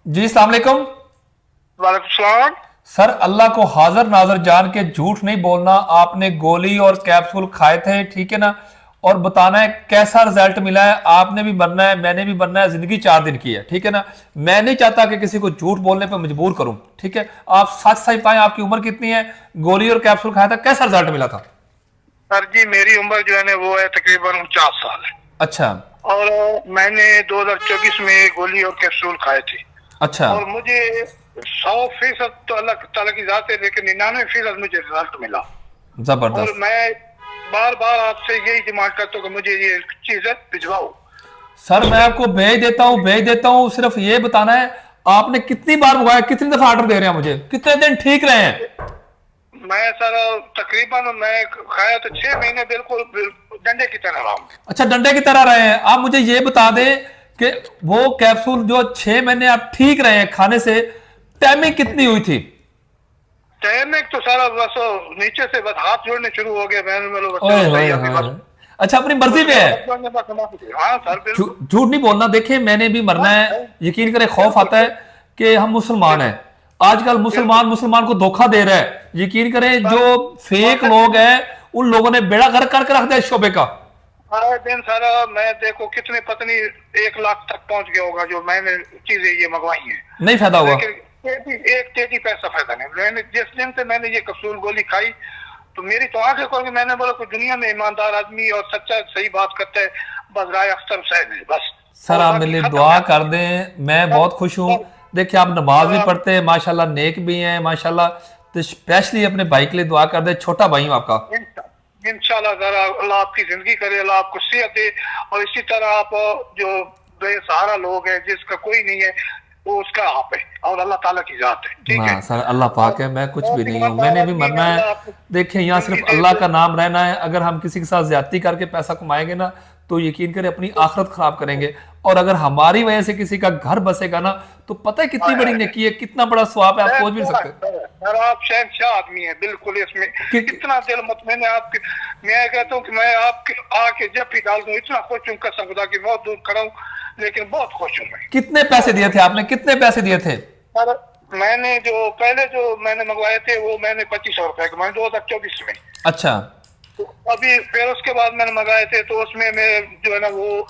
जी अस्सलाम वालेकुम। वालेकुम सलाम। सर अल्लाह को हाजिर नाजर जान के झूठ नहीं बोलना, आपने गोली और कैप्सूल खाए थे, ठीक है ना? और बताना है कैसा रिजल्ट मिला है। आपने भी मरना है, मैंने भी मरना है, जिंदगी 4 दिन की है, ठीक है ना? मैं नहीं चाहता कि किसी को झूठ बोलने पर मजबूर करूं, ठीक है? आप सच सच बताएं, आपकी उम्र कितनी है? गोली और कैप्सूल खाया था, कैसा रिजल्ट मिला था? सर जी, मेरी उम्र जो है ना वो है तकरीबन 49 साल है। अच्छा। और मैंने 2024 में गोली और कैप्सूल खाए थे। अच्छा। और मुझे 100% तो अल्लाह ताला की जात है, लेकिन 99% मुझे रिजल्ट मिला। और जबरदस्त। मैं बार बार आपसे यही डिमांड करता हूँ कि मुझे ये चीजें भिजवाओ। सर मैं आपको भेज देता हूं, भेज देता हूं, सिर्फ ये बताना है आपने कितनी बार मंगाया, कितनी दफा ऑर्डर दे रहे हैं मुझे, कितने दिन ठीक रहे हैं? मैं सर तकरीबन मैं खाया तो 6 महीने बिल्कुल डंडे की तरह रहा हूँ। अच्छा, डंडे की तरह रहे हैं। आप मुझे ये बता दें कि वो कैप्सूल जो 6 महीने आप ठीक रहे हैं खाने से, टाइमिंग कितनी हुई थी? तैरने तो सारा बस नीचे से बस हाथ जोड़ने शुरू हो गए। मैंने बोला बस ओए चलो सही होए है अभी होए बस। होए। अच्छा, अपनी मर्जी उसके पे है। हाथ जोड़ने बस समाप्त हो गया। हाँ सर बिल्कुल। झूठ नहीं बोलना। देखिए मैंने भी मरना हाँ है, हाँ, यकीन करें, खौफ बिल्कुल आता है कि हम मुसलमान हैं। बिल्कुल आजकल बिल्कुल मुसलमान मुसलमान को धोखा दे रहा है। यकीन करें, सर। जो फेक आए लोग दिन हैं उन लोगों ने बेड़ा गर्क करके रख दिया इस शोबे का। आए दिन सारा मैं देखो कितने पत्नी 1 लाख तक पहुंच गया होगा जो मैंने चीजें ये मंगवाई हैं। नहीं फायदा हुआ। लेकिन एक तेजी पैसा फायदा नहीं। मैंने जिस दिन से मैंने ये कसूल गोली खाई तो मेरी तो आंखें खोल के मैंने बोला कोई दुनिया में ईमानदार आदमी और सच्चा सही बात करता है बस राय अख्तर हुसैन है बस। सर और आप मेरे बाकी लिए खत्म दुआ है। कर दें, मैं सर बहुत खुश हूँ। सर देखिए आप नमाज सर भी आप पढ़ते हैं माशाल्लाह, नेक भी हैं माशाल्लाह। तो स्पेशली अपने भाई के लिए दुआ कर दे, छोटा भाई हूँ आपका। इंशाल्लाह जरा अल्लाह आपकी जिंदगी करे, अल्लाह आपको सेहत दे। और इसी तरह आप जो बेसहारा लोग हैं जिसका कोई नहीं है वो उसका आप है और अल्लाह ताला की जात है, ठीक ना है। सर, अल्लाह पाक और है, मैं कुछ भी बहुत नहीं हूँ, ईमानदार मैंने भी आदमी मरना है, है। अल्लाह आपको देखिए यहाँ जिंदगी सिर्फ दे अल्लाह तो। का नाम रहना है। अगर हम किसी के साथ ज्यादती करके पैसा कमाएंगे ना, तो यकीन करें अपनी आखिरत खराब करेंगे। और अगर हमारी वजह से किसी का घर बसेगा ना, तो पता है कितनी हाय बड़ी हाय नेकी है, कितना बड़ा स्वाब है, आप सोच भी नहीं सकते। शहनशाह सर, आप शहनशाह आदमी है बिल्कुल। इसमें कि, इतना दिल मत मैंने आपके मैं कहता हूँ कि मैं आपके आके जब भी डाल दूं इतना खुश हूँ, कसम खुदा की बहुत दूर खड़ा हूँ लेकिन बहुत खुश हूँ मैं। कितने पैसे बहुत दिए थे खुश आपने, कितने पैसे दिए थे? सर। मैंने जो पहले जो मैंने मंगवाए थे वो मैंने 2500 रुपए के मैंने 2024 में। अच्छा। तो अभी फिर उसके बाद मैंने मंगाए थे तो उसमें मैं जो है ना वो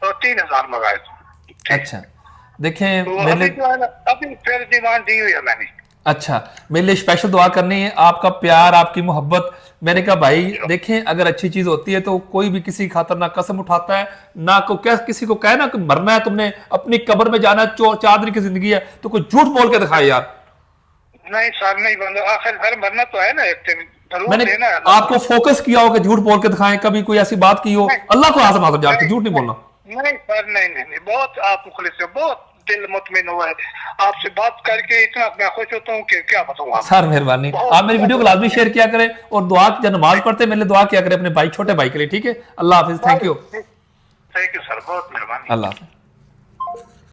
3000 मंगाए थे, ठीक। अच्छा। देखें तो मेरे अभी लिए, जो है ना अभी फिर डिमांड दी हुई है मैंने। अच्छा, मेरे लिए स्पेशल दुआ करनी है, आपका प्यार, आपकी मोहब्बत। मैंने कहा भाई देखें, अगर अच्छी चीज होती है तो कोई भी किसी खातर ना कसम उठाता है, ना को क्या किसी को कहे ना कि मरना है तुमने, अपनी कब्र में जाना है, 4 दिन की जिंदगी है, तो कोई झूठ बोल के दिखाए यार। नहीं सर नहीं बंदा आखिर घर मरना तो है ना एक दिन जरूर मैंने देना है अल्लाह आपको फोकस किया हो कि झूठ बोल के दिखाएं, कभी कोई ऐसी बात की हो, नहीं अल्लाह को आजम आजम जान के नहीं झूठ नहीं नहीं बोलना। नहीं सर नहीं नहीं नहीं बहुत आप मुखलिस है, बहुत दिल मुतमिन हुआ है आपसे बात करके। इतना मैं खुश होता हूँ कि क्या बताऊँ आपको। सर मेहरबानी, बहुत आप मेरी वीडियो को बहुत लाजमी शेयर किया करें, और दुआ जब नमाज पढ़ते हैं मेरे लिए दुआ किया करें अपने भाई, छोटे भाई के लिए, ठीक है? अल्लाह हाफिज, thank you. Thank you sir, बहुत मेहरबानी। अल्लाह हाफिज।